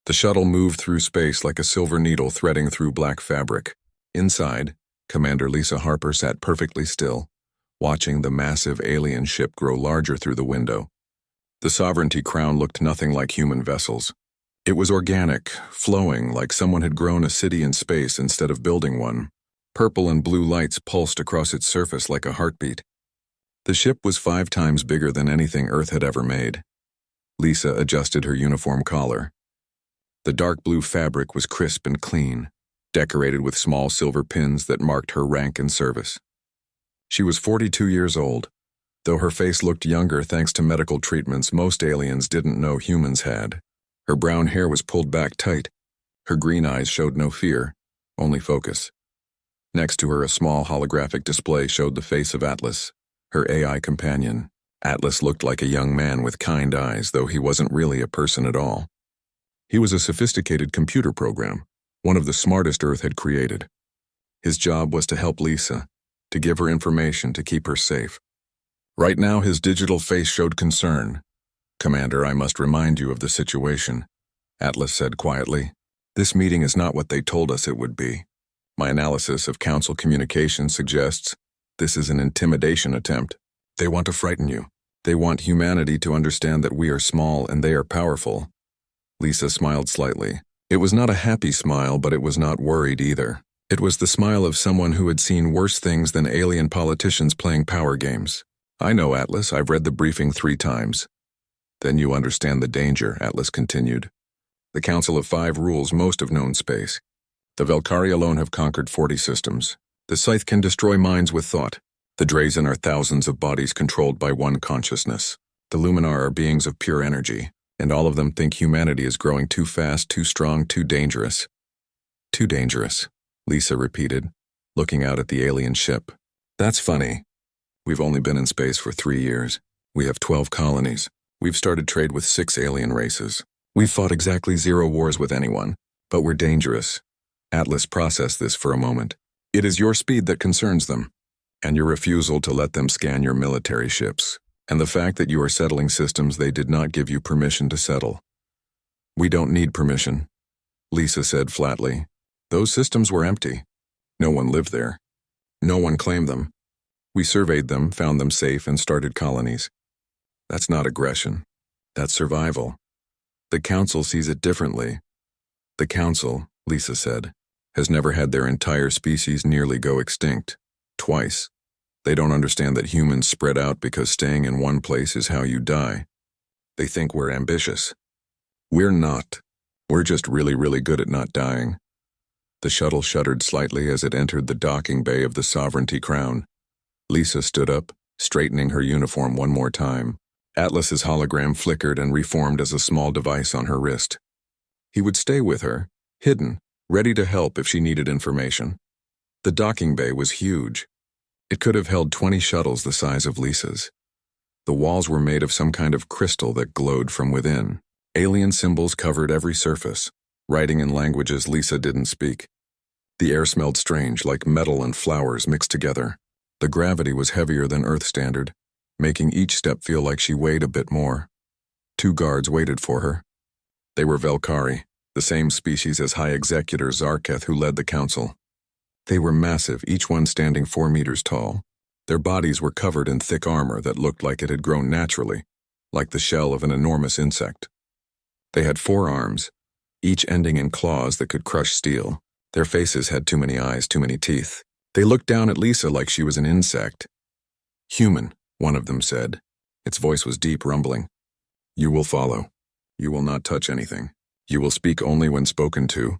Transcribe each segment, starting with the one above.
The shuttle moved through space like a silver needle threading through black fabric. Inside, Commander Lisa Harper sat perfectly still, watching the massive alien ship grow larger through the window. The Sovereignty crown looked nothing like human vessels. It was organic, flowing like someone had grown a city in space instead of building one. Purple and blue lights pulsed across its surface like a heartbeat. The ship was 5 times bigger than anything Earth had ever made. Lisa adjusted her uniform collar. The dark blue fabric was crisp and clean, decorated with small silver pins that marked her rank and service. She was 42 years old. Though her face looked younger thanks to medical treatments most aliens didn't know humans had. Her brown hair was pulled back tight. Her green eyes showed no fear, only focus. Next to her, a small holographic display showed the face of Atlas, her AI companion. Atlas looked like a young man with kind eyes, though he wasn't really a person at all. He was a sophisticated computer program, one of the smartest Earth had created. His job was to help Lisa, to give her information to keep her safe. Right now, his digital face showed concern. "Commander, I must remind you of the situation," Atlas said quietly. "This meeting is not what they told us it would be. My analysis of Council communication suggests this is an intimidation attempt. They want to frighten you. They want humanity to understand that we are small and they are powerful." Lisa smiled slightly. It was not a happy smile, but it was not worried either. It was the smile of someone who had seen worse things than alien politicians playing power games. "I know, Atlas. I've read the briefing 3 times. "Then you understand the danger," Atlas continued. "The Council of 5 rules most of known space. The Velkari alone have conquered 40 systems. The Scythe can destroy minds with thought. The Drazen are thousands of bodies controlled by one consciousness. The Luminar are beings of pure energy, and all of them think humanity is growing too fast, too strong, too dangerous." "Too dangerous," Lisa repeated, looking out at the alien ship. "That's funny. We've only been in space for 3 years. We have 12 colonies. We've started trade with 6 alien races. We've fought exactly 0 wars with anyone, but we're dangerous." Atlas processed this for a moment. "It is your speed that concerns them, and your refusal to let them scan your military ships, and the fact that you are settling systems they did not give you permission to settle." "We don't need permission," Lisa said flatly. "Those systems were empty. No one lived there. No one claimed them. We surveyed them, found them safe, and started colonies. That's not aggression. That's survival. The Council sees it differently." "The Council," Lisa said, "has never had their entire species nearly go extinct. Twice. They don't understand that humans spread out because staying in one place is how you die. They think we're ambitious. We're not. We're just really, really good at not dying." The shuttle shuddered slightly as it entered the docking bay of the Sovereignty crown. Lisa stood up, straightening her uniform one more time. Atlas's hologram flickered and reformed as a small device on her wrist. He would stay with her, hidden, ready to help if she needed information. The docking bay was huge. It could have held 20 shuttles the size of Lisa's. The walls were made of some kind of crystal that glowed from within. Alien symbols covered every surface, writing in languages Lisa didn't speak. The air smelled strange, like metal and flowers mixed together. The gravity was heavier than Earth standard, making each step feel like she weighed a bit more. 2 guards waited for her. They were Velkari, the same species as High Executor Zarketh who led the Council. They were massive, each one standing 4 meters tall. Their bodies were covered in thick armor that looked like it had grown naturally, like the shell of an enormous insect. They had 4 arms, each ending in claws that could crush steel. Their faces had too many eyes, too many teeth. They looked down at Lisa like she was an insect. "Human," one of them said. Its voice was deep, rumbling. "You will follow. You will not touch anything. You will speak only when spoken to."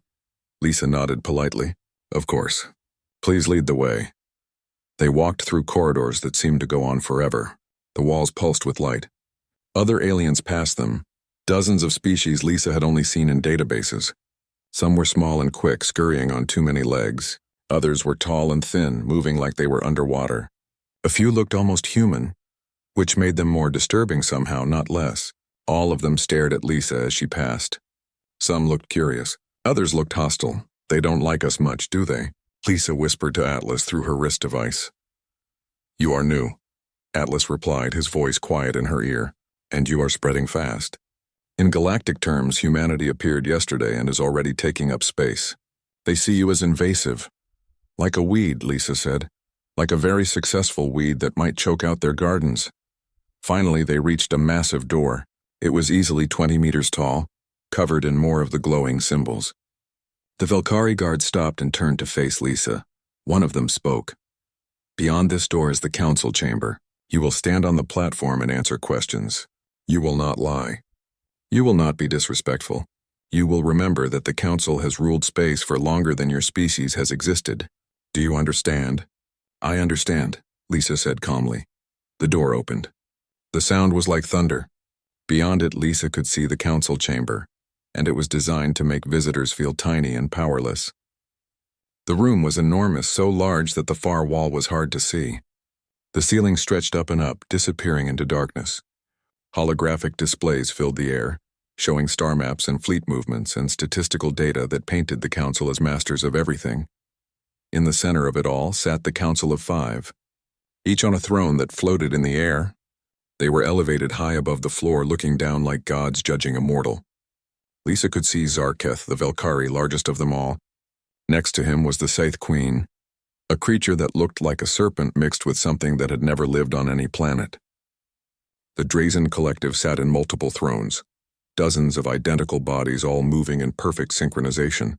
Lisa nodded politely. "Of course. Please lead the way." They walked through corridors that seemed to go on forever. The walls pulsed with light. Other aliens passed them, dozens of species Lisa had only seen in databases. Some were small and quick, scurrying on too many legs. Others were tall and thin, moving like they were underwater. A few looked almost human, which made them more disturbing somehow, not less. All of them stared at Lisa as she passed. Some looked curious. Others looked hostile. "They don't like us much, do they?" Lisa whispered to Atlas through her wrist device. "You are new," Atlas replied, his voice quiet in her ear. "And you are spreading fast." In galactic terms, humanity appeared yesterday and is already taking up space. They see you as invasive. Like a weed, Lisa said. Like a very successful weed that might choke out their gardens. Finally, they reached a massive door. It was easily 20 meters tall, covered in more of the glowing symbols. The Velkhari guard stopped and turned to face Lisa. One of them spoke. Beyond this door is the council chamber. You will stand on the platform and answer questions. You will not lie. You will not be disrespectful. You will remember that the council has ruled space for longer than your species has existed. Do you understand? I understand, Lisa said calmly. The door opened. The sound was like thunder. Beyond it, Lisa could see the council chamber, and it was designed to make visitors feel tiny and powerless. The room was enormous, so large that the far wall was hard to see. The ceiling stretched up and up, disappearing into darkness. Holographic displays filled the air, showing star maps and fleet movements and statistical data that painted the council as masters of everything. In the center of it all sat the Council of Five, each on a throne that floated in the air. They were elevated high above the floor, looking down like gods judging a mortal. Lisa could see Zarketh, the Velkhari, largest of them all. Next to him was the Scythe Queen, a creature that looked like a serpent mixed with something that had never lived on any planet. The Drazen Collective sat in multiple thrones, dozens of identical bodies all moving in perfect synchronization.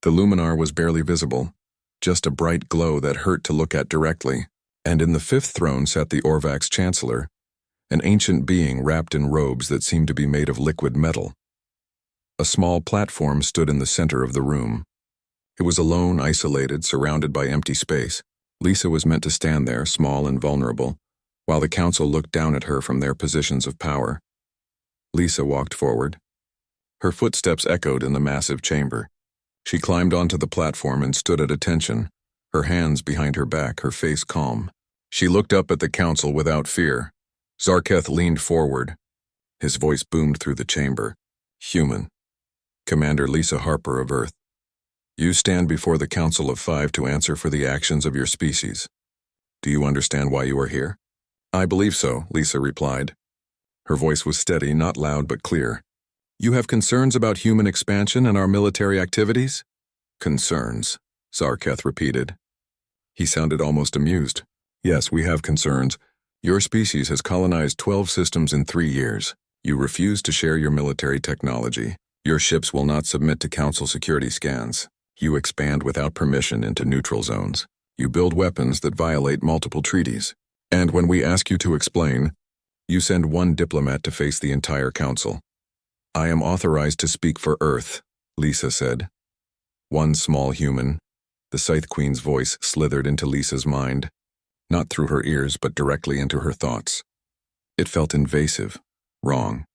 The Luminar was barely visible, just a bright glow that hurt to look at directly, and in the fifth throne sat the Orvax Chancellor, an ancient being wrapped in robes that seemed to be made of liquid metal. A small platform stood in the center of the room. It was alone, isolated, surrounded by empty space. Lisa was meant to stand there, small and vulnerable, while the council looked down at her from their positions of power. Lisa walked forward. Her footsteps echoed in the massive chamber. She climbed onto the platform and stood at attention, her hands behind her back, her face calm. She looked up at the council without fear. Zarketh leaned forward. His voice boomed through the chamber. Human. Commander Lisa Harper of Earth. You stand before the Council of Five to answer for the actions of your species. Do you understand why you are here? I believe so, Lisa replied. Her voice was steady, not loud but clear. You have concerns about human expansion and our military activities? Concerns, Zarketh repeated. He sounded almost amused. Yes, we have concerns. Your species has colonized 12 systems in 3 years. You refuse to share your military technology. Your ships will not submit to Council security scans. You expand without permission into neutral zones. You build weapons that violate multiple treaties. And when we ask you to explain, you send one diplomat to face the entire council. I am authorized to speak for Earth, Lisa said. One small human. The Scythe Queen's voice slithered into Lisa's mind, not through her ears but directly into her thoughts. It felt invasive, wrong,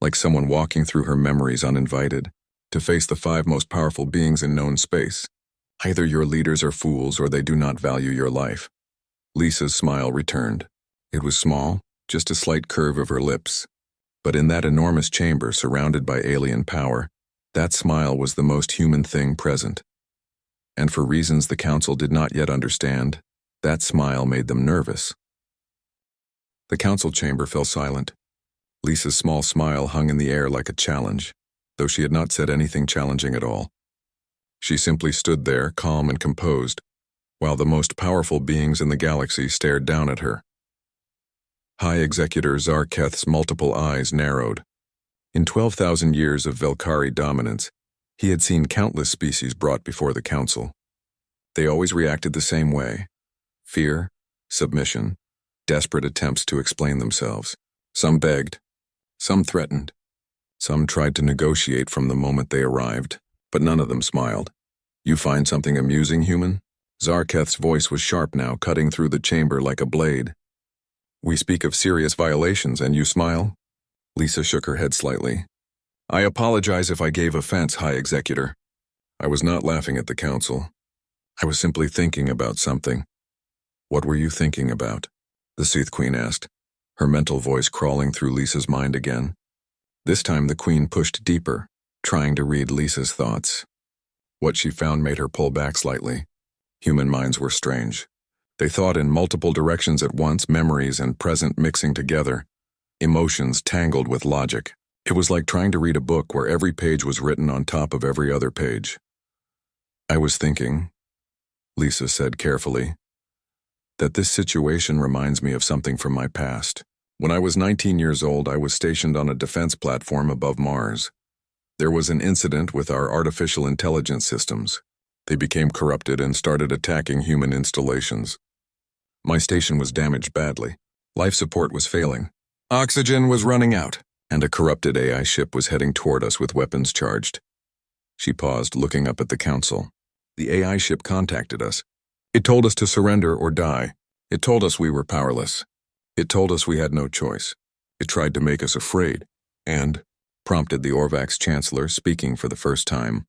like someone walking through her memories uninvited, to face the 5 most powerful beings in known space. Either your leaders are fools or they do not value your life. Lisa's smile returned. It was small, just a slight curve of her lips. But in that enormous chamber surrounded by alien power, that smile was the most human thing present. And for reasons the council did not yet understand, that smile made them nervous. The council chamber fell silent. Lisa's small smile hung in the air like a challenge, though she had not said anything challenging at all. She simply stood there, calm and composed, while the most powerful beings in the galaxy stared down at her. High Executor Zarketh's multiple eyes narrowed. In 12,000 years of Velkhari dominance, he had seen countless species brought before the council. They always reacted the same way: fear, submission, desperate attempts to explain themselves. Some begged, some threatened, some tried to negotiate from the moment they arrived, but none of them smiled. You find something amusing, human? Zarketh's voice was sharp now, cutting through the chamber like a blade. We speak of serious violations and you smile? Lisa shook her head slightly. I apologize if I gave offense, High Executor. I was not laughing at the council. I was simply thinking about something. What were you thinking about? The Scythe Queen asked, her mental voice crawling through Lisa's mind again. This time the Queen pushed deeper, trying to read Lisa's thoughts. What she found made her pull back slightly. Human minds were strange. They thought in multiple directions at once, memories and present mixing together, emotions tangled with logic. It was like trying to read a book where every page was written on top of every other page. I was thinking, Lisa said carefully, that this situation reminds me of something from my past. When I was 19 years old, I was stationed on a defense platform above Mars. There was an incident with our artificial intelligence systems. They became corrupted and started attacking human installations. My station was damaged badly. Life support was failing. Oxygen was running out, and a corrupted AI ship was heading toward us with weapons charged. She paused, looking up at the council. The AI ship contacted us. It told us to surrender or die. It told us we were powerless. It told us we had no choice. It tried to make us afraid, and prompted the Orvax chancellor, speaking for the first time.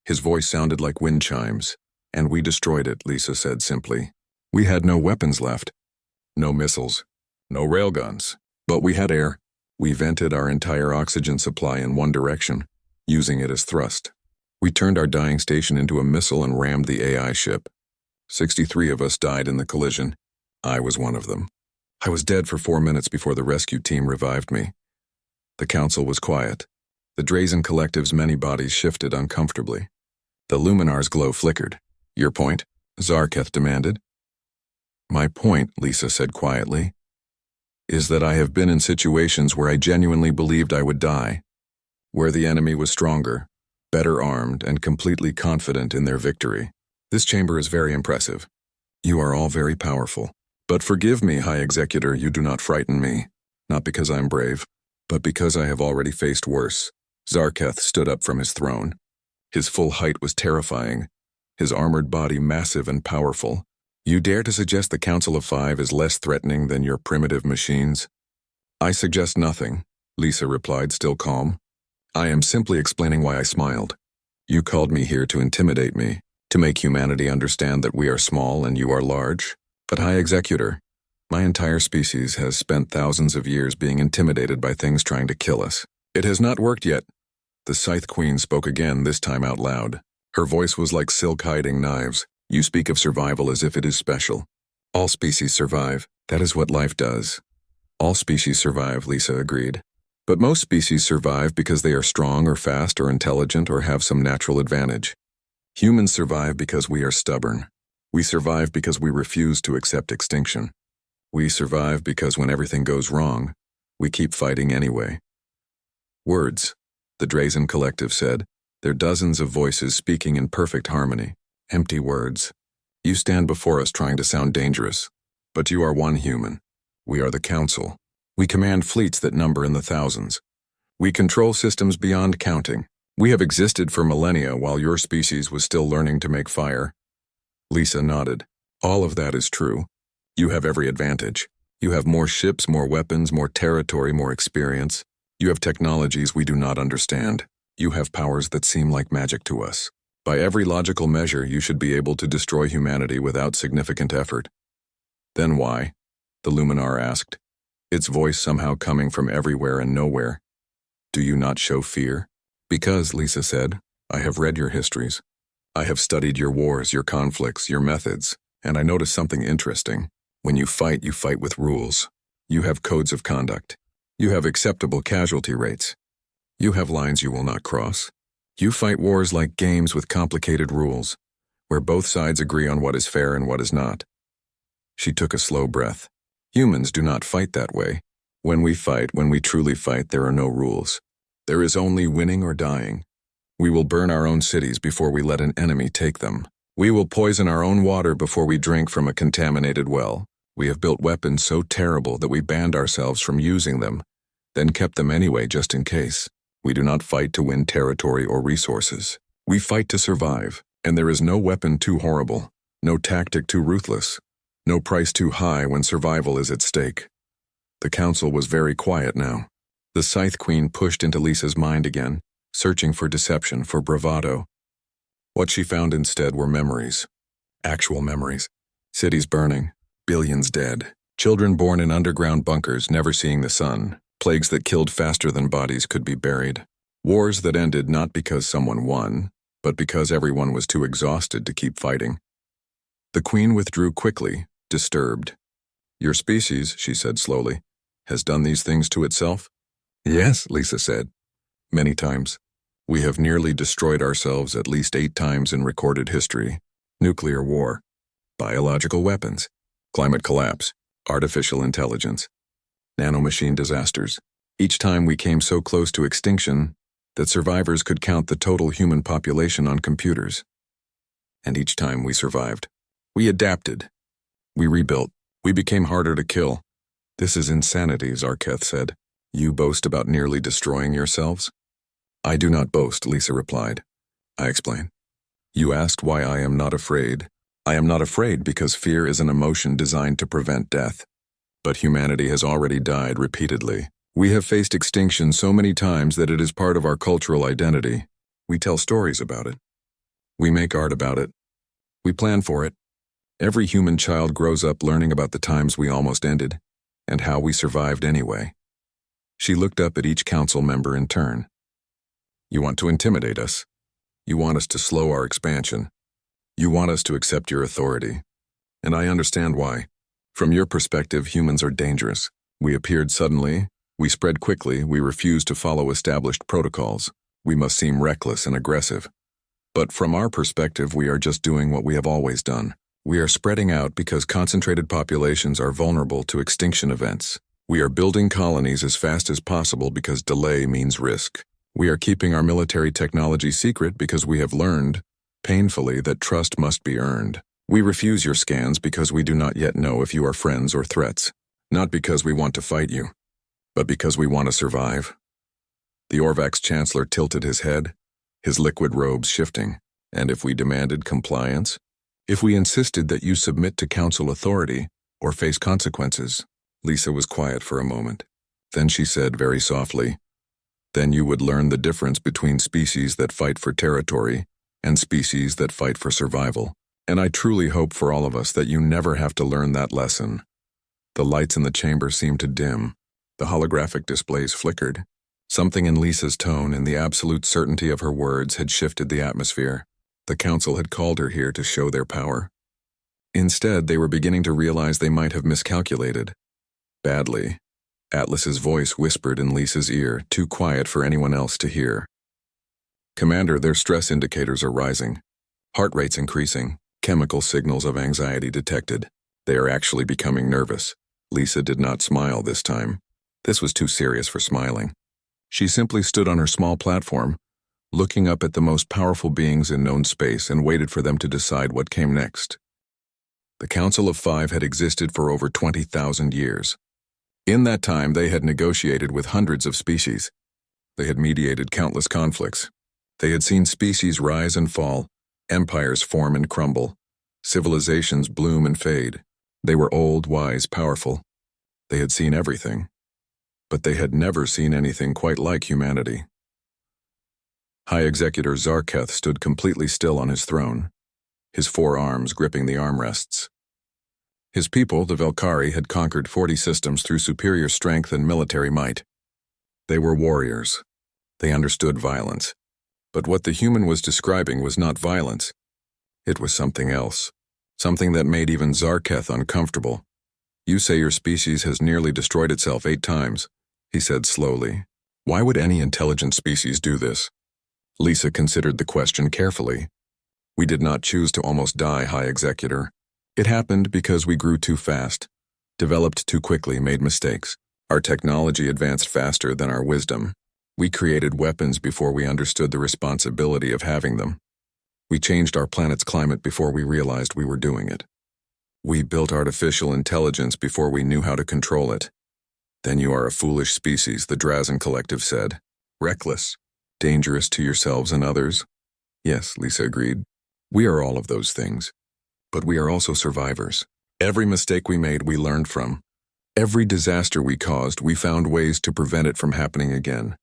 His voice sounded like wind chimes. And we destroyed it, Lisa said simply. We had no weapons left. No missiles. No railguns. But we had air. We vented our entire oxygen supply in one direction, using it as thrust. We turned our dying station into a missile and rammed the AI ship. 63 of us died in the collision. I was one of them. I was dead for 4 minutes before the rescue team revived me. The council was quiet. The Drazen Collective's many bodies shifted uncomfortably. The Luminar's glow flickered. Your point? Zarketh demanded. My point, Lisa said quietly, is that I have been in situations where I genuinely believed I would die, where the enemy was stronger, better armed, and completely confident in their victory. This chamber is very impressive. You are all very powerful. But forgive me, High Executor, you do not frighten me. Not because I am brave, but because I have already faced worse. Zarketh stood up from his throne. His full height was terrifying, his armored body massive and powerful. You dare to suggest the Council of Five is less threatening than your primitive machines? I suggest nothing, Lisa replied, still calm. I am simply explaining why I smiled. You called me here to intimidate me, to make humanity understand that we are small and you are large. But High Executor, my entire species has spent thousands of years being intimidated by things trying to kill us. It has not worked yet. The Scythe Queen spoke again, this time out loud. Her voice was like silk hiding knives. You speak of survival as if it is special. All species survive. That is what life does. All species survive, Lisa agreed. But most species survive because they are strong or fast or intelligent or have some natural advantage. Humans survive because we are stubborn. We survive because we refuse to accept extinction. We survive because when everything goes wrong, we keep fighting anyway. Words, the Drazen Collective said, their dozens of voices speaking in perfect harmony. Empty words. You stand before us trying to sound dangerous, but you are one human. We are the Council. We command fleets that number in the thousands. We control systems beyond counting. We have existed for millennia while your species was still learning to make fire. Lisa nodded. All of that is true. You have every advantage. You have more ships, more weapons, more territory, more experience. You have technologies we do not understand. You have powers that seem like magic to us. By every logical measure, you should be able to destroy humanity without significant effort. Then why? The Luminar asked, its voice somehow coming from everywhere and nowhere. Do you not show fear? Because, Lisa said, I have read your histories. I have studied your wars, your conflicts, your methods, and I noticed something interesting. When you fight with rules. You have codes of conduct. You have acceptable casualty rates. You have lines you will not cross. You fight wars like games with complicated rules, where both sides agree on what is fair and what is not. She took a slow breath. Humans do not fight that way. When we truly fight, there are no rules. There is only winning or dying. We will burn our own cities before we let an enemy take them. We will poison our own water before we drink from a contaminated well. We have built weapons so terrible that we banned ourselves from using them, then kept them anyway just in case. We do not fight to win territory or resources. We fight to survive, and there is no weapon too horrible, no tactic too ruthless, no price too high when survival is at stake. The council was very quiet now. The Scythe Queen pushed into Lisa's mind again, searching for deception, for bravado. What she found instead were memories. Actual memories. Cities burning, billions dead, children born in underground bunkers never seeing the sun, plagues that killed faster than bodies could be buried, wars that ended not because someone won, but because everyone was too exhausted to keep fighting. The Queen withdrew quickly, disturbed. Your species, she said slowly, has done these things to itself? Yes, Lisa said. Many times. We have nearly destroyed ourselves at least 8 times in recorded history. Nuclear war, biological weapons, climate collapse, artificial intelligence, nanomachine disasters. Each time we came so close to extinction that survivors could count the total human population on computers. And each time we survived. We adapted. We rebuilt. We became harder to kill. This is insanity, Zarketh said. You boast about nearly destroying yourselves? I do not boast, Lisa replied. I explain. You asked why I am not afraid. I am not afraid because fear is an emotion designed to prevent death. But humanity has already died repeatedly. We have faced extinction so many times that it is part of our cultural identity. We tell stories about it. We make art about it. We plan for it. Every human child grows up learning about the times we almost ended, and how we survived anyway. She looked up at each council member in turn. You want to intimidate us. You want us to slow our expansion. You want us to accept your authority. And I understand why. From your perspective, humans are dangerous. We appeared suddenly. We spread quickly. We refuse to follow established protocols. We must seem reckless and aggressive. But from our perspective, we are just doing what we have always done. We are spreading out because concentrated populations are vulnerable to extinction events. We are building colonies as fast as possible because delay means risk. We are keeping our military technology secret because we have learned, painfully, that trust must be earned. We refuse your scans because we do not yet know if you are friends or threats. Not because we want to fight you, but because we want to survive. The Orvax chancellor tilted his head, his liquid robes shifting. And if we demanded compliance? If we insisted that you submit to council authority or face consequences? Lisa was quiet for a moment. Then she said very softly, then you would learn the difference between species that fight for territory and species that fight for survival. And I truly hope for all of us that you never have to learn that lesson. The lights in the chamber seemed to dim. The holographic displays flickered. Something in Lisa's tone and the absolute certainty of her words had shifted the atmosphere. The council had called her here to show their power. Instead, they were beginning to realize they might have miscalculated. Badly. Atlas's voice whispered in Lisa's ear, too quiet for anyone else to hear. Commander, their stress indicators are rising. Heart rates increasing. Chemical signals of anxiety detected. They are actually becoming nervous. Lisa did not smile this time. This was too serious for smiling. She simply stood on her small platform, looking up at the most powerful beings in known space and waited for them to decide what came next. The Council of Five had existed for over 20,000 years. In that time, they had negotiated with hundreds of species. They had mediated countless conflicts. They had seen species rise and fall, empires form and crumble, civilizations bloom and fade. They were old, wise, powerful. They had seen everything. But they had never seen anything quite like humanity. High Executor Zarketh stood completely still on his throne, his 4 arms gripping the armrests. His people, the Velkari, had conquered 40 systems through superior strength and military might. They were warriors. They understood violence. But what the human was describing was not violence. It was something else. Something that made even Zarketh uncomfortable. You say your species has nearly destroyed itself 8 times, he said slowly. Why would any intelligent species do this? Lisa considered the question carefully. We did not choose to almost die, High Executor. It happened because we grew too fast, developed too quickly, made mistakes. Our technology advanced faster than our wisdom. We created weapons before we understood the responsibility of having them. We changed our planet's climate before we realized we were doing it. We built artificial intelligence before we knew how to control it. Then you are a foolish species, the Drazen Collective said. Reckless, dangerous to yourselves and others. Yes, Lisa agreed. We are all of those things. But we are also survivors. Every mistake we made, we learned from. Every disaster we caused, we found ways to prevent it from happening again.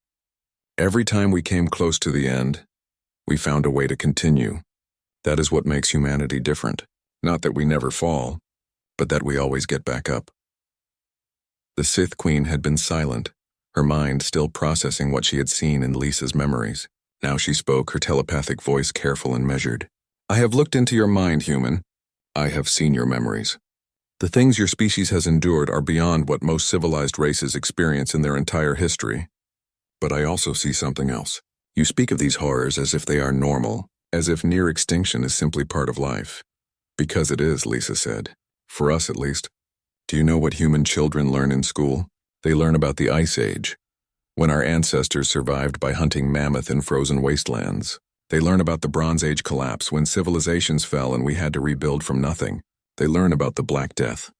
Every time we came close to the end, we found a way to continue. That is what makes humanity different. Not that we never fall, but that we always get back up. The Sith Queen had been silent, her mind still processing what she had seen in Lisa's memories. Now she spoke, her telepathic voice careful and measured. I have looked into your mind, human. I have seen your memories. The things your species has endured are beyond what most civilized races experience in their entire history. But I also see something else. You speak of these horrors as if they are normal, as if near extinction is simply part of life. Because it is, Lisa said. For us, at least. Do you know what human children learn in school? They learn about the Ice Age, when our ancestors survived by hunting mammoth in frozen wastelands. They learn about the Bronze Age collapse when civilizations fell and we had to rebuild from nothing. They learn about the Black Death,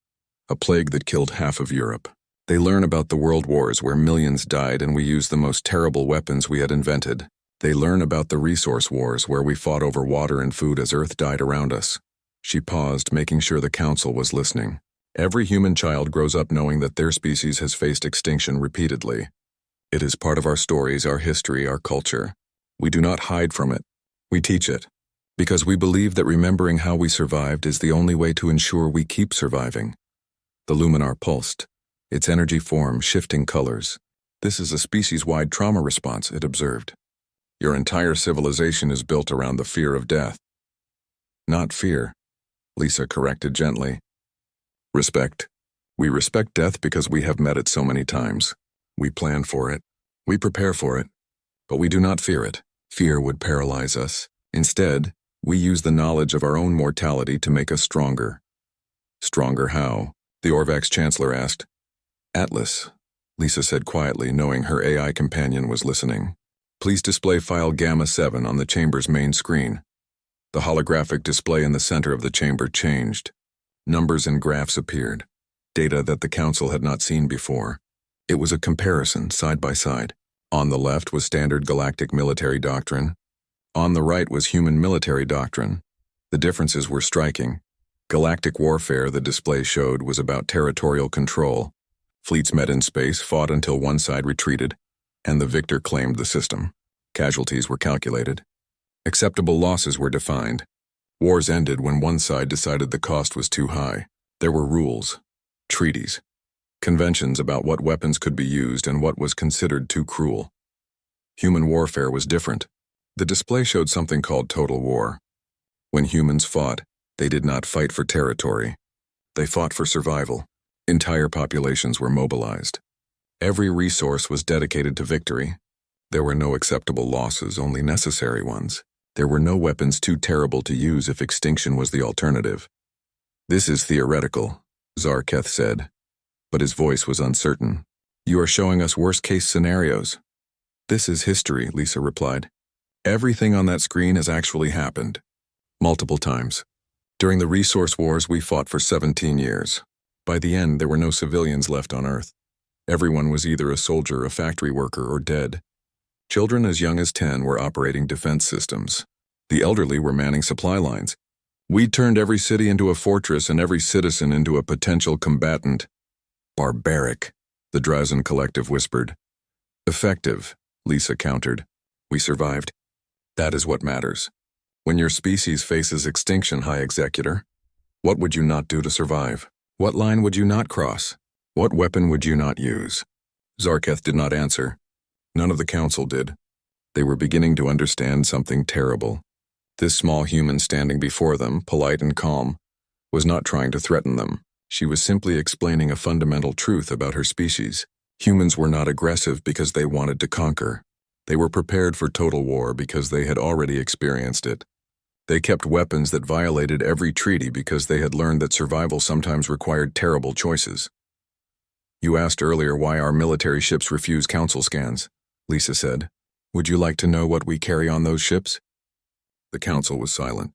a plague that killed half of Europe. They learn about the world wars where millions died and we used the most terrible weapons we had invented. They learn about the resource wars where we fought over water and food as Earth died around us. She paused, making sure the council was listening. Every human child grows up knowing that their species has faced extinction repeatedly. It is part of our stories, our history, our culture. We do not hide from it. We teach it. Because we believe that remembering how we survived is the only way to ensure we keep surviving. The luminar pulsed, its energy form shifting colors. This is a species-wide trauma response, it observed. Your entire civilization is built around the fear of death. Not fear, Lisa corrected gently. Respect. We respect death because we have met it so many times. We plan for it. We prepare for it. But we do not fear it. Fear would paralyze us. Instead, we use the knowledge of our own mortality to make us stronger. Stronger how? The Orvax chancellor asked. Atlas, Lisa said quietly, knowing her AI companion was listening. Please display file Gamma 7 on the chamber's main screen. The holographic display in the center of the chamber changed. Numbers and graphs appeared, data that the council had not seen before. It was a comparison, side by side. On the left was standard galactic military doctrine. On the right was human military doctrine. The differences were striking. Galactic warfare, the display showed, was about territorial control. Fleets met in space, fought until one side retreated, and the victor claimed the system. Casualties were calculated. Acceptable losses were defined. Wars ended when one side decided the cost was too high. There were rules, treaties, conventions about what weapons could be used and what was considered too cruel. Human warfare was different. The display showed something called total war. When humans fought, they did not fight for territory. They fought for survival. Entire populations were mobilized. Every resource was dedicated to victory. There were no acceptable losses, only necessary ones. There were no weapons too terrible to use if extinction was the alternative. This is theoretical, Zarketh said, but his voice was uncertain. You are showing us worst-case scenarios. This is history, Lisa replied. Everything on that screen has actually happened. Multiple times. During the resource wars, we fought for 17 years. By the end, there were no civilians left on Earth. Everyone was either a soldier, a factory worker, or dead. Children as young as 10 were operating defense systems. The elderly were manning supply lines. We turned every city into a fortress and every citizen into a potential combatant. Barbaric, the Drazen Collective whispered. Effective, Lisa countered. We survived. That is what matters. When your species faces extinction, High Executor, what would you not do to survive? What line would you not cross? What weapon would you not use? Zarketh did not answer. None of the council did. They were beginning to understand something terrible. This small human standing before them, polite and calm, was not trying to threaten them. She was simply explaining a fundamental truth about her species. Humans were not aggressive because they wanted to conquer. They were prepared for total war because they had already experienced it. They kept weapons that violated every treaty because they had learned that survival sometimes required terrible choices. You asked earlier why our military ships refuse council scans, Lisa said. Would you like to know what we carry on those ships? The council was silent.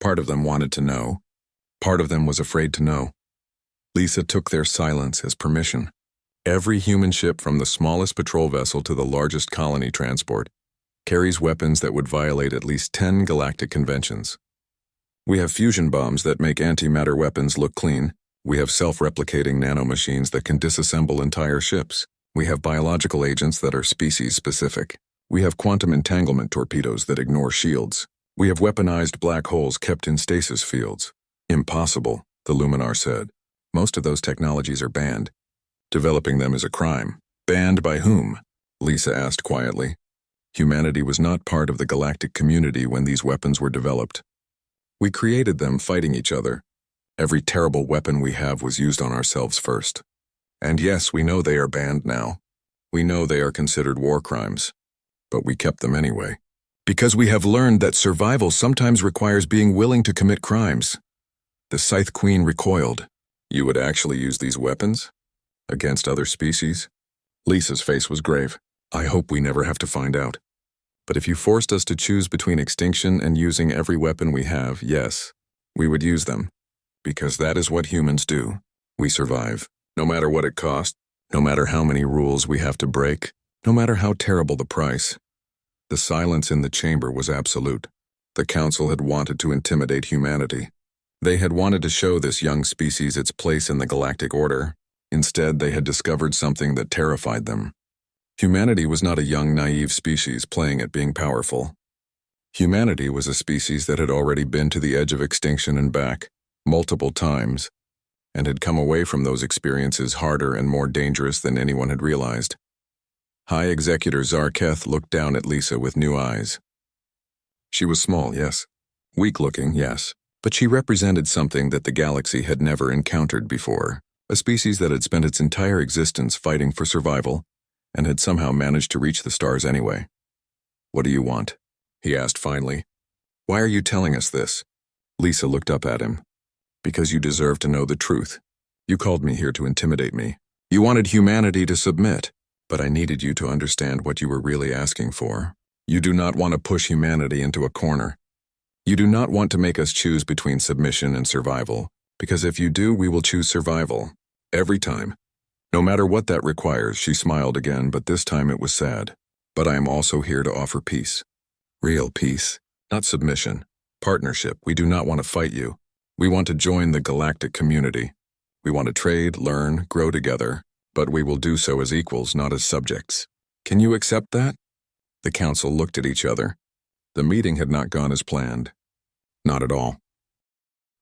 Part of them wanted to know. Part of them was afraid to know. Lisa took their silence as permission. Every human ship, from the smallest patrol vessel to the largest colony transport, carries weapons that would violate at least 10 galactic conventions. We have fusion bombs that make antimatter weapons look clean. We have self-replicating nanomachines that can disassemble entire ships. We have biological agents that are species-specific. We have quantum entanglement torpedoes that ignore shields. We have weaponized black holes kept in stasis fields. Impossible, the Luminar said. Most of those technologies are banned. Developing them is a crime. Banned by whom? Lisa asked quietly. Humanity was not part of the galactic community when these weapons were developed. We created them fighting each other. Every terrible weapon we have was used on ourselves first. And yes, we know they are banned now. We know they are considered war crimes, but we kept them anyway. Because we have learned that survival sometimes requires being willing to commit crimes. The Scythe Queen recoiled. You would actually use these weapons? Against other species? Lisa's face was grave. I hope we never have to find out. But if you forced us to choose between extinction and using every weapon we have, yes, we would use them. Because that is what humans do. We survive, no matter what it costs, no matter how many rules we have to break, no matter how terrible the price. The silence in the chamber was absolute. The council had wanted to intimidate humanity. They had wanted to show this young species its place in the galactic order. Instead, they had discovered something that terrified them. Humanity was not a young, naive species playing at being powerful. Humanity was a species that had already been to the edge of extinction and back, multiple times, and had come away from those experiences harder and more dangerous than anyone had realized. High Executor Zarketh looked down at Lisa with new eyes. She was small, yes. Weak-looking, yes. But she represented something that the galaxy had never encountered before, a species that had spent its entire existence fighting for survival and had somehow managed to reach the stars anyway. What do you want? He asked finally. Why are you telling us this? Lisa looked up at him. Because you deserve to know the truth. You called me here to intimidate me. You wanted humanity to submit. But I needed you to understand what you were really asking for. You do not want to push humanity into a corner. You do not want to make us choose between submission and survival, because if you do, we will choose survival. Every time. No matter what that requires, she smiled again, but this time it was sad. But I am also here to offer peace. Real peace, not submission. Partnership. We do not want to fight you. We want to join the galactic community. We want to trade, learn, grow together. But we will do so as equals, not as subjects. Can you accept that? The council looked at each other. The meeting had not gone as planned. Not at all.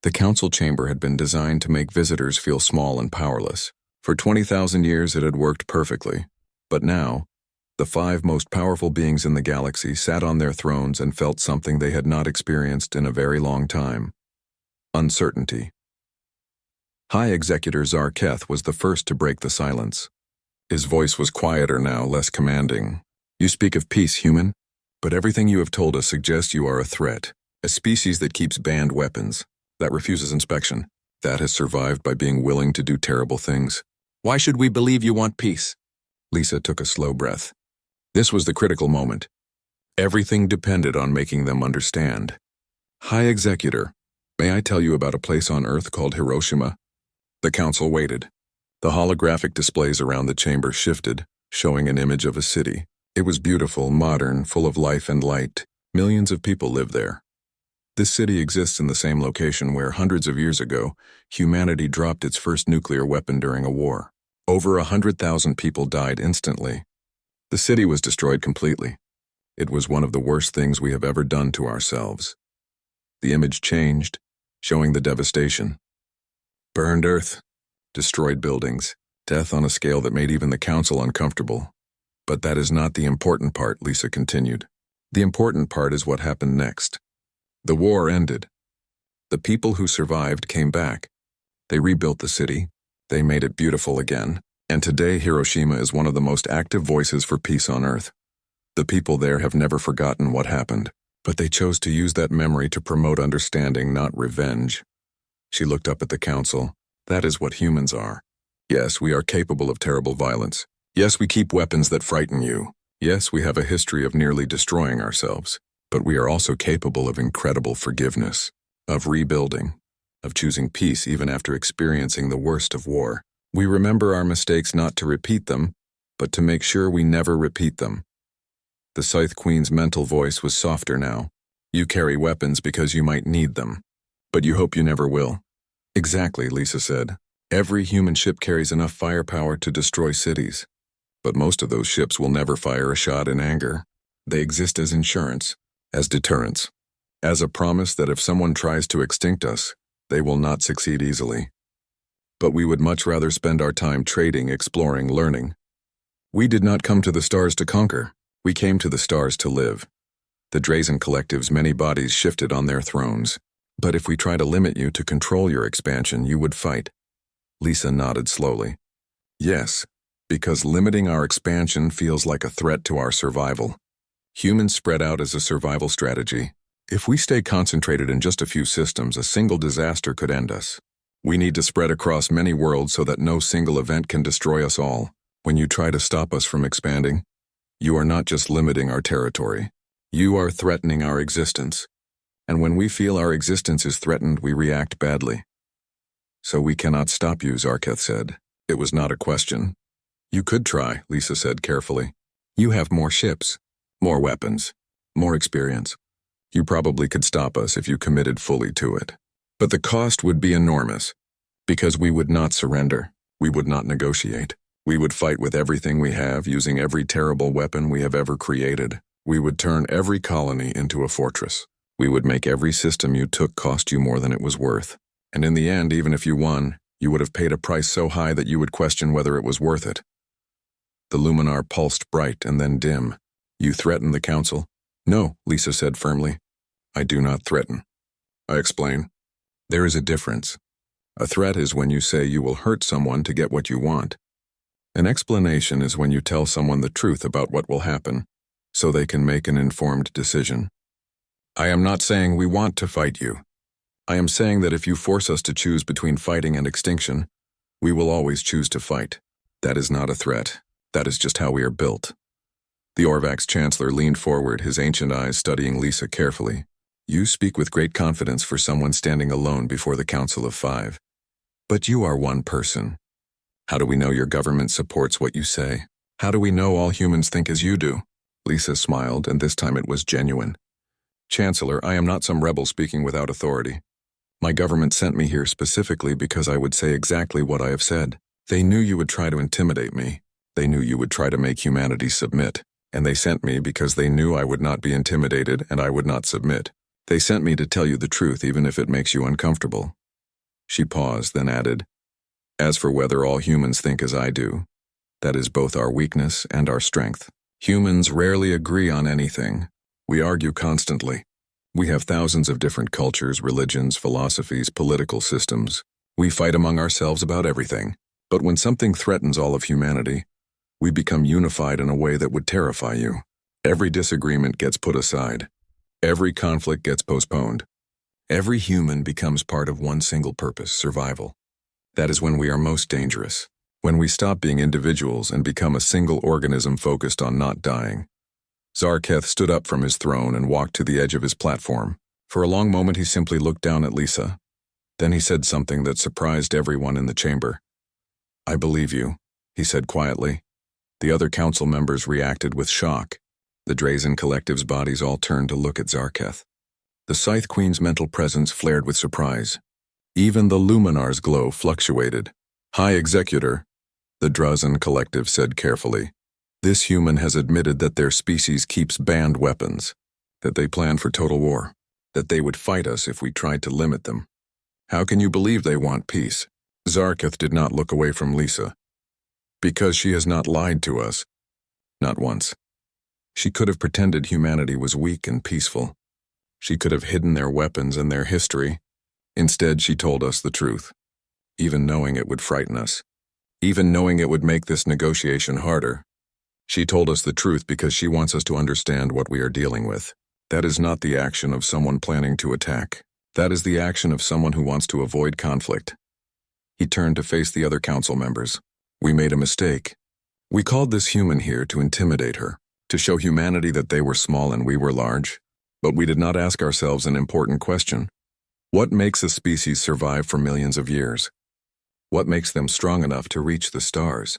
The council chamber had been designed to make visitors feel small and powerless. For 20,000 years it had worked perfectly. But now, the 5 most powerful beings in the galaxy sat on their thrones and felt something they had not experienced in a very long time. Uncertainty. High Executor Zarketh was the first to break the silence. His voice was quieter now, less commanding. You speak of peace, human, but everything you have told us suggests you are a threat, a species that keeps banned weapons, that refuses inspection, that has survived by being willing to do terrible things. Why should we believe you want peace? Lisa took a slow breath. This was the critical moment. Everything depended on making them understand. High Executor, may I tell you about a place on Earth called Hiroshima? The council waited. The holographic displays around the chamber shifted, showing an image of a city. It was beautiful, modern, full of life and light. Millions of people live there. This city exists in the same location where, hundreds of years ago, humanity dropped its first nuclear weapon during a war. Over 100,000 people died instantly. The city was destroyed completely. It was one of the worst things we have ever done to ourselves. The image changed, showing the devastation. Burned earth, destroyed buildings, death on a scale that made even the council uncomfortable. But that is not the important part, Lisa continued. The important part is what happened next. The war ended. The people who survived came back. They rebuilt the city. They made it beautiful again. And today Hiroshima is one of the most active voices for peace on Earth. The people there have never forgotten what happened, but they chose to use that memory to promote understanding, not revenge. She looked up at the council. That is what humans are. Yes, we are capable of terrible violence. Yes, we keep weapons that frighten you. Yes, we have a history of nearly destroying ourselves. But we are also capable of incredible forgiveness, of rebuilding, of choosing peace even after experiencing the worst of war. We remember our mistakes not to repeat them, but to make sure we never repeat them. The Scythe Queen's mental voice was softer now. You carry weapons because you might need them, but you hope you never will. Exactly, Lisa said. Every human ship carries enough firepower to destroy cities. But most of those ships will never fire a shot in anger. They exist as insurance, as deterrence, as a promise that if someone tries to extinct us, they will not succeed easily. But we would much rather spend our time trading, exploring, learning. We did not come to the stars to conquer. We came to the stars to live. The Drazen Collective's many bodies shifted on their thrones. But if we try to limit you to control your expansion, you would fight. Lisa nodded slowly. Yes, Because limiting our expansion feels like a threat to our survival. Humans spread out as a survival strategy. If we stay concentrated in just a few systems, a single disaster could end us. We need to spread across many worlds so that no single event can destroy us all. When you try to stop us from expanding, you are not just limiting our territory. You are threatening our existence. And when we feel our existence is threatened, we react badly. So we cannot stop you, Zarketh said. It was not a question. You could try, Lisa said carefully. You have more ships, more weapons, more experience. You probably could stop us if you committed fully to it. But the cost would be enormous, because we would not surrender. We would not negotiate. We would fight with everything we have, using every terrible weapon we have ever created. We would turn every colony into a fortress. We would make every system you took cost you more than it was worth. And in the end, even if you won, you would have paid a price so high that you would question whether it was worth it. The luminar pulsed bright and then dim. You threaten the council? No, Lisa said firmly. I do not threaten. I explain. There is a difference. A threat is when you say you will hurt someone to get what you want. An explanation is when you tell someone the truth about what will happen, so they can make an informed decision. I am not saying we want to fight you. I am saying that if you force us to choose between fighting and extinction, we will always choose to fight. That is not a threat. That is just how we are built. The Orvax chancellor leaned forward, his ancient eyes studying Lisa carefully. You speak with great confidence for someone standing alone before the Council of Five. But you are one person. How do we know your government supports what you say? How do we know all humans think as you do? Lisa smiled, and this time it was genuine. Chancellor, I am not some rebel speaking without authority. My government sent me here specifically because I would say exactly what I have said. They knew you would try to intimidate me. They knew you would try to make humanity submit. And they sent me because they knew I would not be intimidated and I would not submit. They sent me to tell you the truth even if it makes you uncomfortable. She paused, then added, As for whether all humans think as I do, that is both our weakness and our strength. Humans rarely agree on anything. We argue constantly. We have thousands of different cultures, religions, philosophies, political systems. We fight among ourselves about everything. But when something threatens all of humanity, we become unified in a way that would terrify you. Every disagreement gets put aside. Every conflict gets postponed. Every human becomes part of one single purpose, survival. That is when we are most dangerous. When we stop being individuals and become a single organism focused on not dying. Zarketh stood up from his throne and walked to the edge of his platform. For a long moment he simply looked down at Lisa. Then he said something that surprised everyone in the chamber. I believe you, he said quietly. The other council members reacted with shock. The Drazen Collective's bodies all turned to look at Zarketh. The Scythe Queen's mental presence flared with surprise. Even the Luminar's glow fluctuated. High Executor, the Drazen Collective said carefully. This human has admitted that their species keeps banned weapons, that they plan for total war, that they would fight us if we tried to limit them. How can you believe they want peace? Zarketh did not look away from Lisa. Because she has not lied to us. Not once. She could have pretended humanity was weak and peaceful. She could have hidden their weapons and their history. Instead, she told us the truth, even knowing it would frighten us, even knowing it would make this negotiation harder. She told us the truth because she wants us to understand what we are dealing with. That is not the action of someone planning to attack. That is the action of someone who wants to avoid conflict. He turned to face the other council members. We made a mistake. We called this human here to intimidate her, to show humanity that they were small and we were large. But we did not ask ourselves an important question. What makes a species survive for millions of years? What makes them strong enough to reach the stars?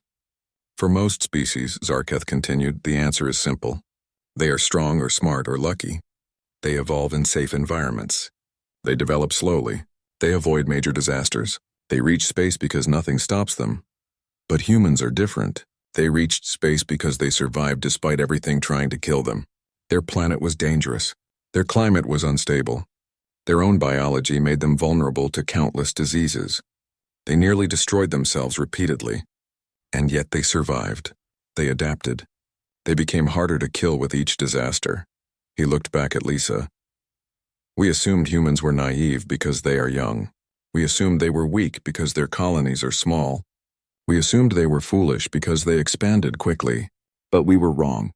For most species, Zarketh continued, the answer is simple. They are strong or smart or lucky. They evolve in safe environments. They develop slowly. They avoid major disasters. They reach space because nothing stops them. But humans are different. They reached space because they survived despite everything trying to kill them. Their planet was dangerous. Their climate was unstable. Their own biology made them vulnerable to countless diseases. They nearly destroyed themselves repeatedly. And yet they survived. They adapted. They became harder to kill with each disaster. He looked back at Lisa. We assumed humans were naive because they are young. We assumed they were weak because their colonies are small. We assumed they were foolish because they expanded quickly, but we were wrong.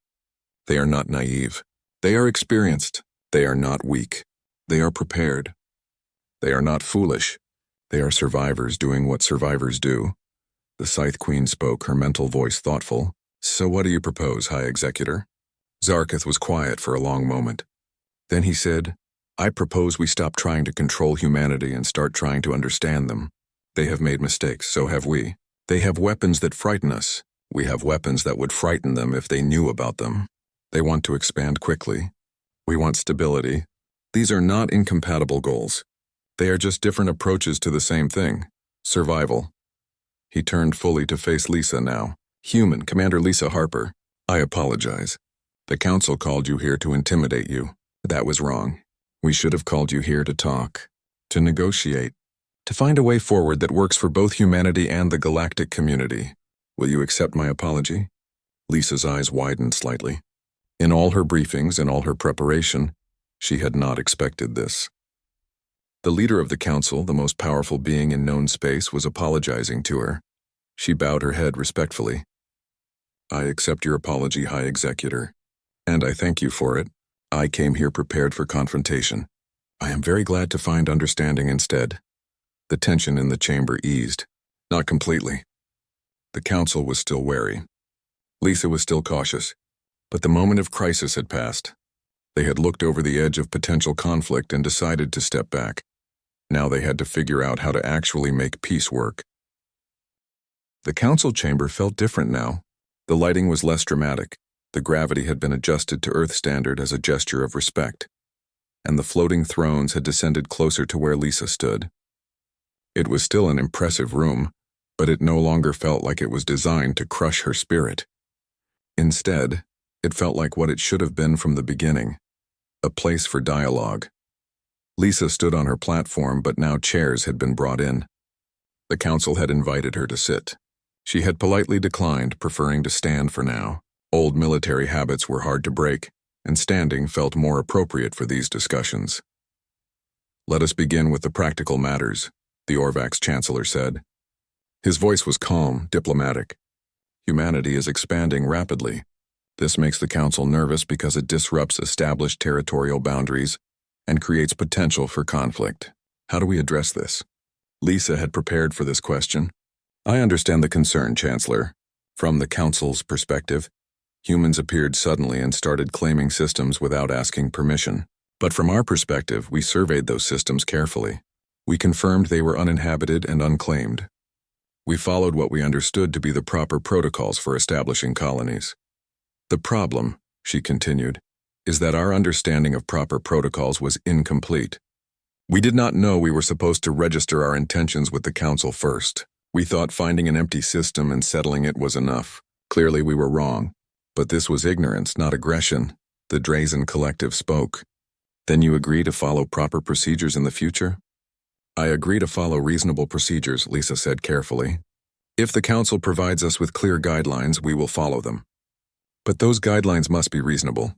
They are not naive. They are experienced. They are not weak. They are prepared. They are not foolish. They are survivors doing what survivors do. The Scythe Queen spoke, her mental voice thoughtful. So what do you propose, High Executor? Zarketh was quiet for a long moment. Then he said, I propose we stop trying to control humanity and start trying to understand them. They have made mistakes, so have we. They have weapons that frighten us. We have weapons that would frighten them if they knew about them. They want to expand quickly. We want stability. These are not incompatible goals. They are just different approaches to the same thing, survival. He turned fully to face Lisa now. Human, Commander Lisa Harper. I apologize. The Council called you here to intimidate you. That was wrong. We should have called you here to talk, to negotiate, to find a way forward that works for both humanity and the galactic community. Will you accept my apology? Lisa's eyes widened slightly. In all her briefings and all her preparation, she had not expected this. The leader of the Council, the most powerful being in known space, was apologizing to her. She bowed her head respectfully. I accept your apology, High Executor, and I thank you for it. I came here prepared for confrontation. I am very glad to find understanding instead. The tension in the chamber eased. Not completely. The Council was still wary. Lisa was still cautious, but the moment of crisis had passed. They had looked over the edge of potential conflict and decided to step back. Now they had to figure out how to actually make peace work. The Council chamber felt different now. The lighting was less dramatic. The gravity had been adjusted to Earth standard as a gesture of respect, and the floating thrones had descended closer to where Lisa stood. It was still an impressive room, but it no longer felt like it was designed to crush her spirit. Instead, it felt like what it should have been from the beginning, a place for dialogue. Lisa stood on her platform, but now chairs had been brought in. The Council had invited her to sit. She had politely declined, preferring to stand for now. Old military habits were hard to break, and standing felt more appropriate for these discussions. Let us begin with the practical matters, the Orvax Chancellor said. His voice was calm, diplomatic. Humanity is expanding rapidly. This makes the Council nervous because it disrupts established territorial boundaries and creates potential for conflict. How do we address this? Lisa had prepared for this question. I understand the concern, Chancellor. From the Council's perspective, humans appeared suddenly and started claiming systems without asking permission. But from our perspective, we surveyed those systems carefully. We confirmed they were uninhabited and unclaimed. We followed what we understood to be the proper protocols for establishing colonies. The problem, she continued, is that our understanding of proper protocols was incomplete. We did not know we were supposed to register our intentions with the Council first. We thought finding an empty system and settling it was enough. Clearly we were wrong. But this was ignorance, not aggression. The Drazen Collective spoke. Then you agree to follow proper procedures in the future? I agree to follow reasonable procedures, Lisa said carefully. If the Council provides us with clear guidelines, we will follow them. But those guidelines must be reasonable.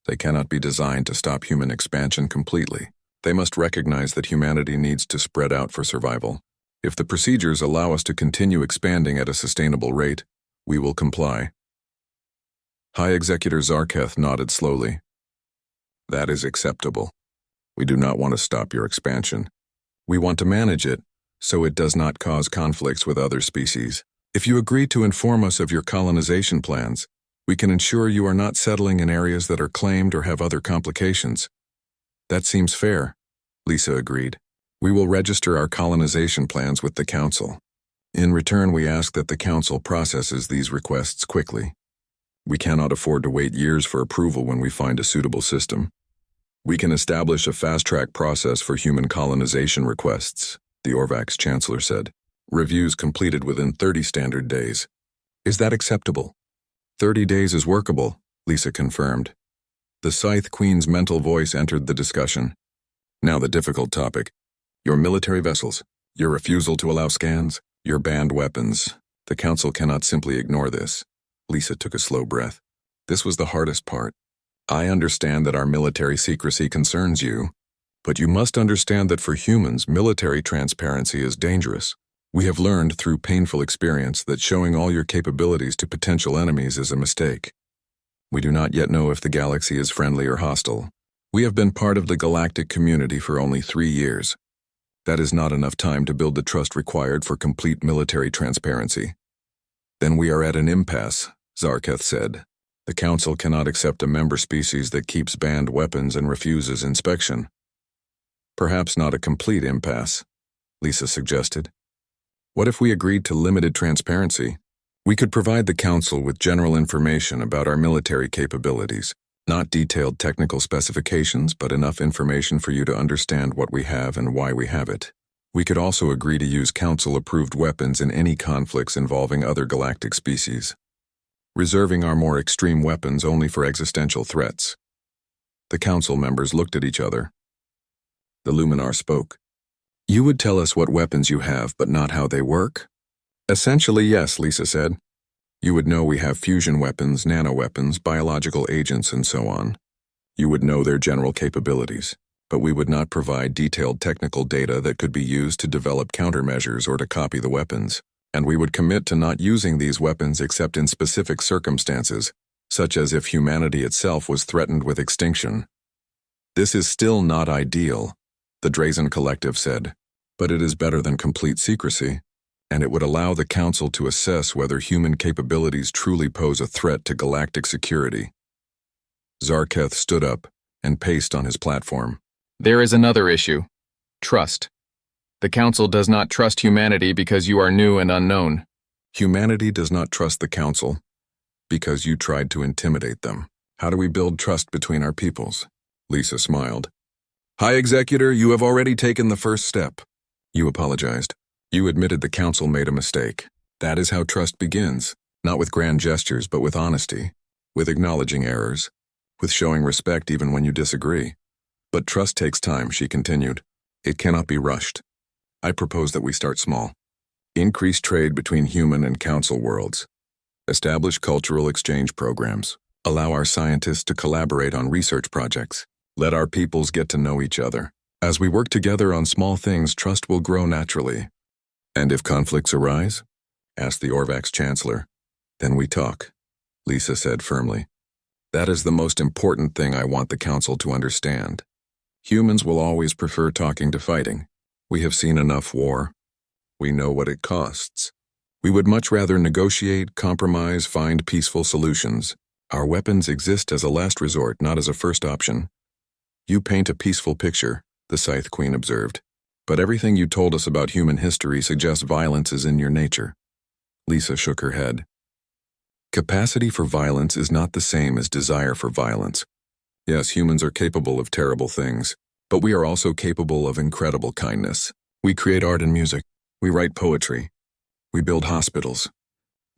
They cannot be designed to stop human expansion completely. They must recognize that humanity needs to spread out for survival. If the procedures allow us to continue expanding at a sustainable rate, we will comply. High Executor Zarketh nodded slowly. That is acceptable. We do not want to stop your expansion. We want to manage it, so it does not cause conflicts with other species. If you agree to inform us of your colonization plans, we can ensure you are not settling in areas that are claimed or have other complications. That seems fair, Lisa agreed. We will register our colonization plans with the Council. In return, we ask that the Council processes these requests quickly. We cannot afford to wait years for approval when we find a suitable system. We can establish a fast-track process for human colonization requests, the Orvax Chancellor said. Reviews completed within 30 standard days. Is that acceptable? 30 days is workable, Lisa confirmed. The Scythe Queen's mental voice entered the discussion. Now the difficult topic. Your military vessels, your refusal to allow scans, your banned weapons. The Council cannot simply ignore this. Lisa took a slow breath. This was the hardest part. I understand that our military secrecy concerns you, but you must understand that for humans, military transparency is dangerous. We have learned through painful experience that showing all your capabilities to potential enemies is a mistake. We do not yet know if the galaxy is friendly or hostile. We have been part of the galactic community for only 3 years. That is not enough time to build the trust required for complete military transparency. Then we are at an impasse, Zarketh said. The Council cannot accept a member species that keeps banned weapons and refuses inspection. Perhaps not a complete impasse, Lisa suggested. What if we agreed to limited transparency? We could provide the Council with general information about our military capabilities, not detailed technical specifications, but enough information for you to understand what we have and why we have it. We could also agree to use Council-approved weapons in any conflicts involving other galactic species, reserving our more extreme weapons only for existential threats. The Council members looked at each other. The Luminar spoke. You would tell us what weapons you have, but not how they work? Essentially, yes, Lisa said. You would know we have fusion weapons, nanoweapons, biological agents, and so on. You would know their general capabilities, but we would not provide detailed technical data that could be used to develop countermeasures or to copy the weapons. And we would commit to not using these weapons except in specific circumstances, such as if humanity itself was threatened with extinction. This is still not ideal, the Drazen Collective said, but it is better than complete secrecy, and it would allow the Council to assess whether human capabilities truly pose a threat to galactic security. Zarketh stood up and paced on his platform. There is another issue. Trust. The Council does not trust humanity because you are new and unknown. Humanity does not trust the Council because you tried to intimidate them. How do we build trust between our peoples? Lisa smiled. High Executor, you have already taken the first step. You apologized. You admitted the Council made a mistake. That is how trust begins, not with grand gestures, but with honesty, with acknowledging errors, with showing respect even when you disagree. But trust takes time, she continued. It cannot be rushed. I propose that we start small. Increase trade between human and Council worlds. Establish cultural exchange programs. Allow our scientists to collaborate on research projects. Let our peoples get to know each other. As we work together on small things, trust will grow naturally. And if conflicts arise? Asked the Orvax Chancellor. Then we talk, Lisa said firmly. That is the most important thing I want the Council to understand. Humans will always prefer talking to fighting. We have seen enough war. We know what it costs. We would much rather negotiate, compromise, find peaceful solutions. Our weapons exist as a last resort, not as a first option. You paint a peaceful picture, the Scythe Queen observed. But everything you told us about human history suggests violence is in your nature. Lisa shook her head. Capacity for violence is not the same as desire for violence. Yes, humans are capable of terrible things. But we are also capable of incredible kindness. We create art and music. We write poetry. We build hospitals.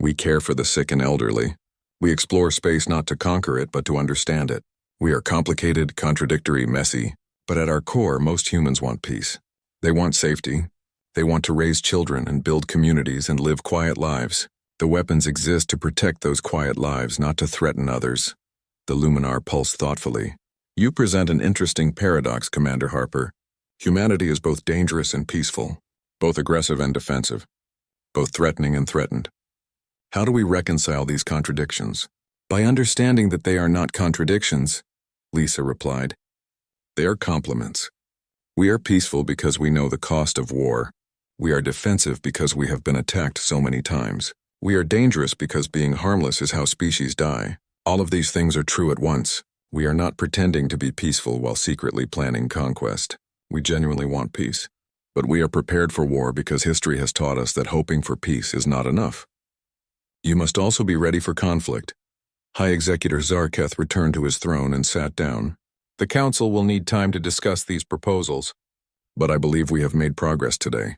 We care for the sick and elderly. We explore space not to conquer it, but to understand it. We are complicated, contradictory, messy, but at our core, most humans want peace. They want safety. They want to raise children and build communities and live quiet lives. The weapons exist to protect those quiet lives, not to threaten others. The Luminar pulsed thoughtfully. You present an interesting paradox, Commander Harper. Humanity is both dangerous and peaceful, both aggressive and defensive, both threatening and threatened. How do we reconcile these contradictions? By understanding that they are not contradictions, Lisa replied. They are complements. We are peaceful because we know the cost of war. We are defensive because we have been attacked so many times. We are dangerous because being harmless is how species die. All of these things are true at once. We are not pretending to be peaceful while secretly planning conquest. We genuinely want peace. But we are prepared for war because history has taught us that hoping for peace is not enough. You must also be ready for conflict. High Executor Zarketh returned to his throne and sat down. The Council will need time to discuss these proposals. But I believe we have made progress today.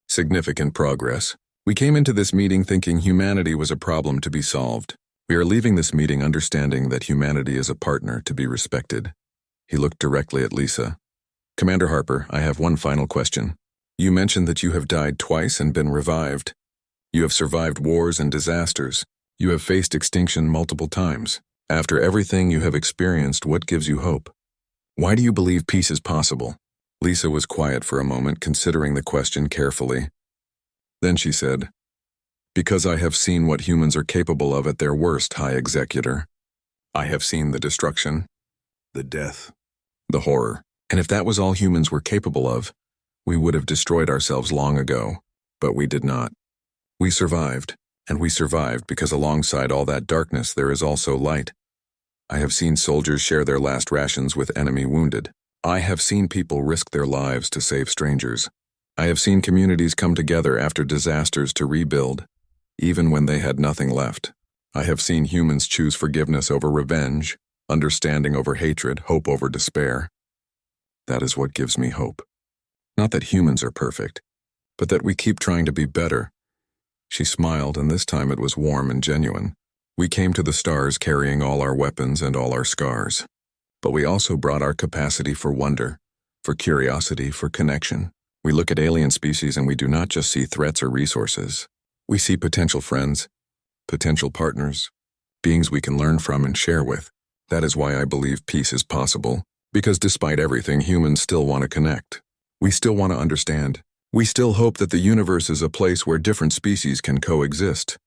Significant progress. We came into this meeting thinking humanity was a problem to be solved. We are leaving this meeting understanding that humanity is a partner to be respected. He looked directly at Lisa. Commander Harper, I have one final question. You mentioned that you have died twice and been revived. You have survived wars and disasters. You have faced extinction multiple times. After everything you have experienced, what gives you hope? Why do you believe peace is possible? Lisa was quiet for a moment, considering the question carefully. Then she said, "Because I have seen what humans are capable of at their worst, High Executor. I have seen the destruction, the death, the horror. And if that was all humans were capable of, we would have destroyed ourselves long ago. But we did not. We survived, and we survived because alongside all that darkness there is also light. I have seen soldiers share their last rations with enemy wounded. I have seen people risk their lives to save strangers. I have seen communities come together after disasters to rebuild, even when they had nothing left. I have seen humans choose forgiveness over revenge, understanding over hatred, hope over despair. That is what gives me hope. Not that humans are perfect, but that we keep trying to be better." She smiled, and this time it was warm and genuine. "We came to the stars carrying all our weapons and all our scars. But we also brought our capacity for wonder, for curiosity, for connection. We look at alien species and we do not just see threats or resources. We see potential friends, potential partners, beings we can learn from and share with. That is why I believe peace is possible, because despite everything, humans still want to connect. We still want to understand. We still hope that the universe is a place where different species can coexist."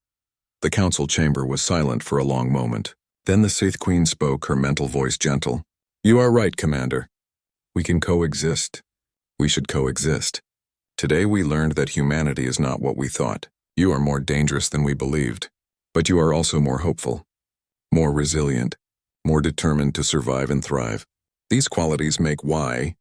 The council chamber was silent for a long moment. Then the Sith Queen spoke, her mental voice gentle. "You are right, Commander. We can coexist. We should coexist. Today we learned that humanity is not what we thought. You are more dangerous than we believed. But you are also more hopeful, more resilient, more determined to survive and thrive. These qualities make why